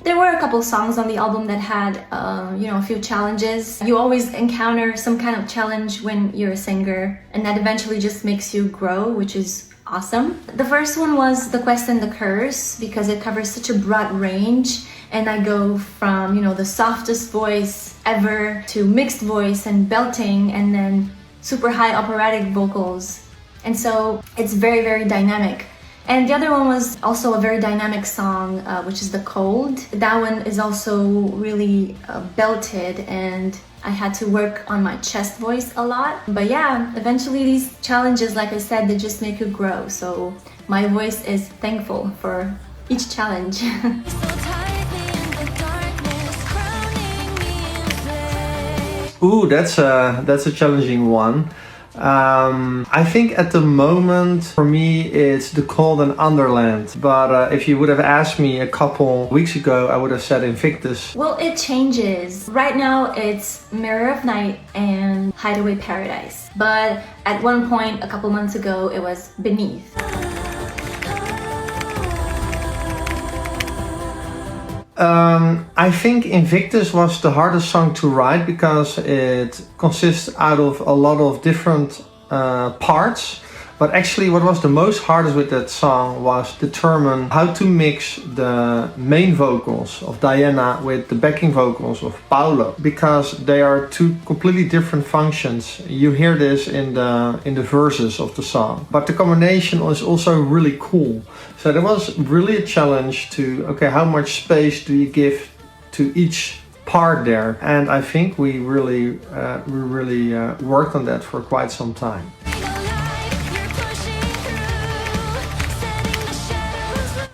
There were a couple songs on the album that had, a few challenges. You always encounter some kind of challenge when you're a singer, and that eventually just makes you grow, which is awesome. The first one was The Quest and the Curse, because it covers such a broad range, and I go from, the softest voice ever to mixed voice and belting, and then super high operatic vocals. And so it's very, very dynamic. And the other one was also a very dynamic song, which is The Cold. That one is also really belted, and I had to work on my chest voice a lot. But yeah, eventually these challenges, like I said, they just make you grow. So my voice is thankful for each challenge. Ooh, that's a challenging one. I think at the moment, for me, it's The Cold and Underland. But if you would have asked me a couple weeks ago, I would have said Invictus. Well, it changes. Right now, it's Mirror of Night and Hideaway Paradise. But at one point, a couple months ago, it was Beneath. I think Invictus was the hardest song to write because it consists out of a lot of different parts. But actually what was the most hardest with that song was determine how to mix the main vocals of Diana with the backing vocals of Paulo, because they are two completely different functions. You hear this in the verses of the song, but the combination is also really cool. So there was really a challenge to, okay, how much space do you give to each part there? And I think we really worked on that for quite some time.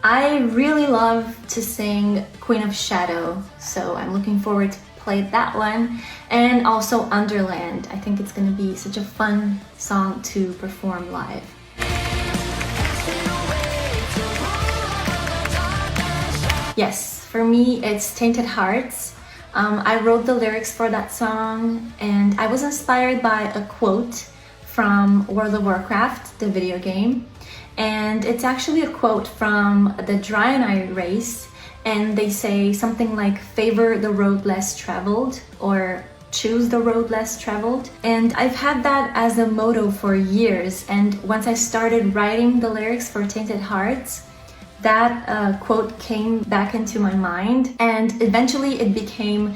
I really love to sing Queen of Shadow, so I'm looking forward to play that one. And also Underland. I think it's going to be such a fun song to perform live. Yes, for me it's Tainted Hearts. I wrote the lyrics for that song, and I was inspired by a quote from World of Warcraft, the video game. And it's actually a quote from the Draenei race, and they say something like, favor the road less traveled, or choose the road less traveled. And I've had that as a motto for years, and once I started writing the lyrics for Tainted Hearts, that quote came back into my mind, and eventually it became,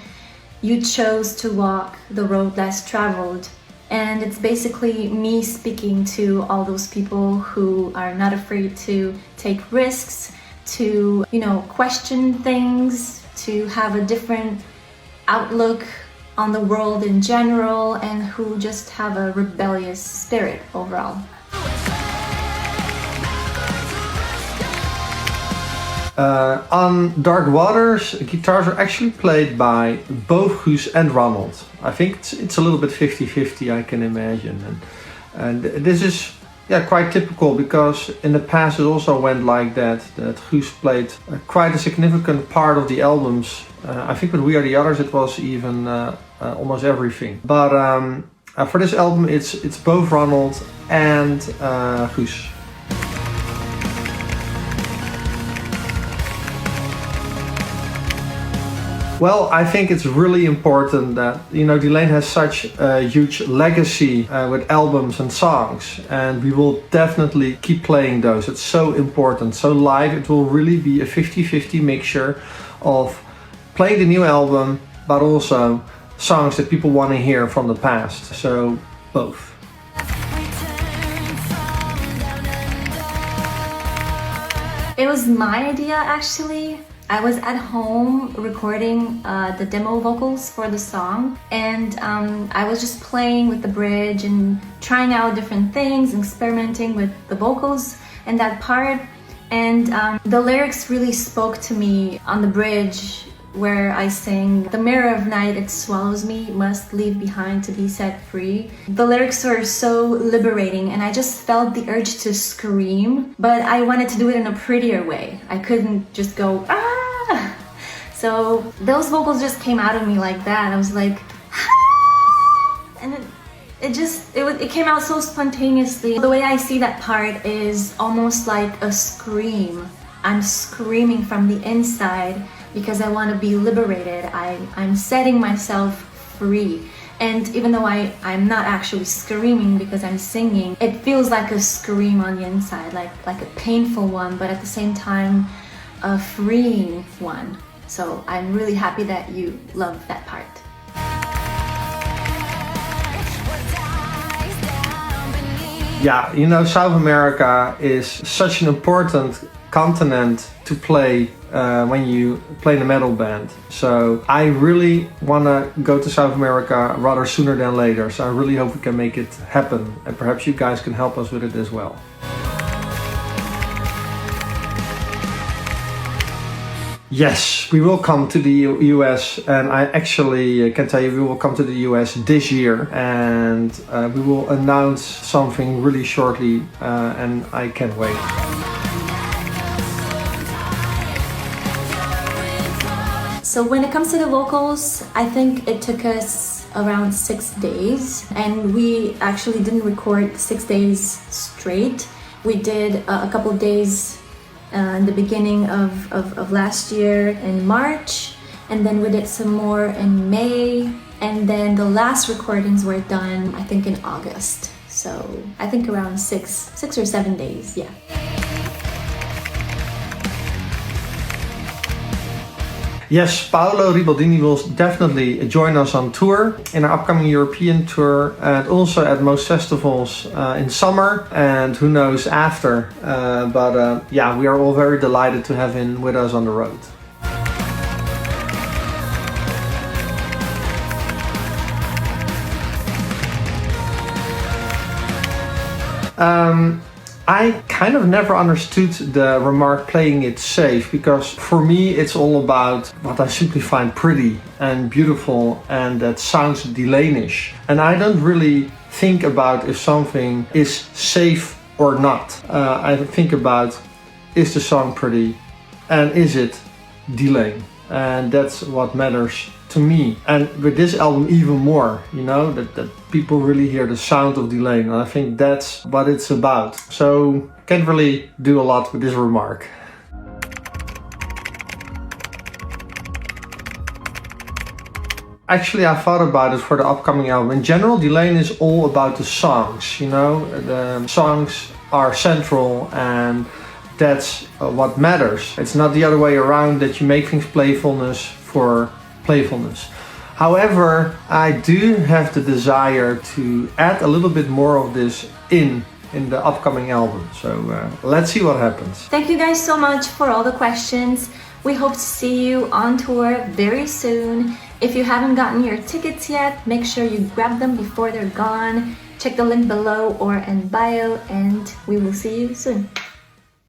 you chose to walk the road less traveled. And it's basically me speaking to all those people who are not afraid to take risks, to, question things, to have a different outlook on the world in general, and who just have a rebellious spirit overall. On Dark Waters, guitars are actually played by both Guus and Ronald. I think it's a little bit 50-50, I can imagine. And this is quite typical, because in the past it also went like that Guus played quite a significant part of the albums. I think with We Are the Others it was even almost everything. But for this album it's both Ronald and Guus. Well, I think it's really important that, Delaine has such a huge legacy with albums and songs, and we will definitely keep playing those. It's so important. So live it will really be a 50-50 mixture of playing the new album, but also songs that people want to hear from the past. So both. It was my idea, actually. I was at home recording the demo vocals for the song, and I was just playing with the bridge and trying out different things, experimenting with the vocals and that part. And the lyrics really spoke to me on the bridge, where I sing, the mirror of night, it swallows me, must leave behind to be set free. The lyrics were so liberating, and I just felt the urge to scream, but I wanted to do it in a prettier way. I couldn't just go, ah! So those vocals just came out of me like that. I was like, ah! And it came out so spontaneously. The way I see that part is almost like a scream. I'm screaming from the inside, because I want to be liberated. I'm setting myself free. And even though I'm not actually screaming because I'm singing, it feels like a scream on the inside, like a painful one, but at the same time, a freeing one. So I'm really happy that you love that part. Yeah, you know, South America is such an important continent to play when you play in a metal band. So I really want to go to South America rather sooner than later. So I really hope we can make it happen. And perhaps you guys can help us with it as well. Yes, we will come to the US, and I actually can tell you we will come to the US this year, and we will announce something really shortly, and I can't wait. So when it comes to the vocals, I think it took us around 6 days, and we actually didn't record 6 days straight. We did a couple of days in the beginning of last year in March, and then we did some more in May, and then the last recordings were done I think in August. So I think around 6 or 7 days, yeah. Yes, Paolo Ribaldini will definitely join us on tour in our upcoming European tour, and also at most festivals in summer, and who knows after. Yeah, we are all very delighted to have him with us on the road. I kind of never understood the remark playing it safe, because for me it's all about what I simply find pretty and beautiful and that sounds Delanish. And I don't really think about if something is safe or not. I think about, is the song pretty and is it Delane? And that's what matters to me. And with this album even more, you know, that people really hear the sound of Delane, and I think that's what it's about. So can't really do a lot with this remark. Actually, I thought about it for the upcoming album. In general, Delane is all about the songs, you know, the songs are central, and that's what matters. It's not the other way around, that you make things playfulness for playfulness. However, I do have the desire to add a little bit more of this in the upcoming album. So let's see what happens. Thank you guys so much for all the questions. We hope to see you on tour very soon. If you haven't gotten your tickets yet, make sure you grab them before they're gone. Check the link below or in bio, and we will see you soon.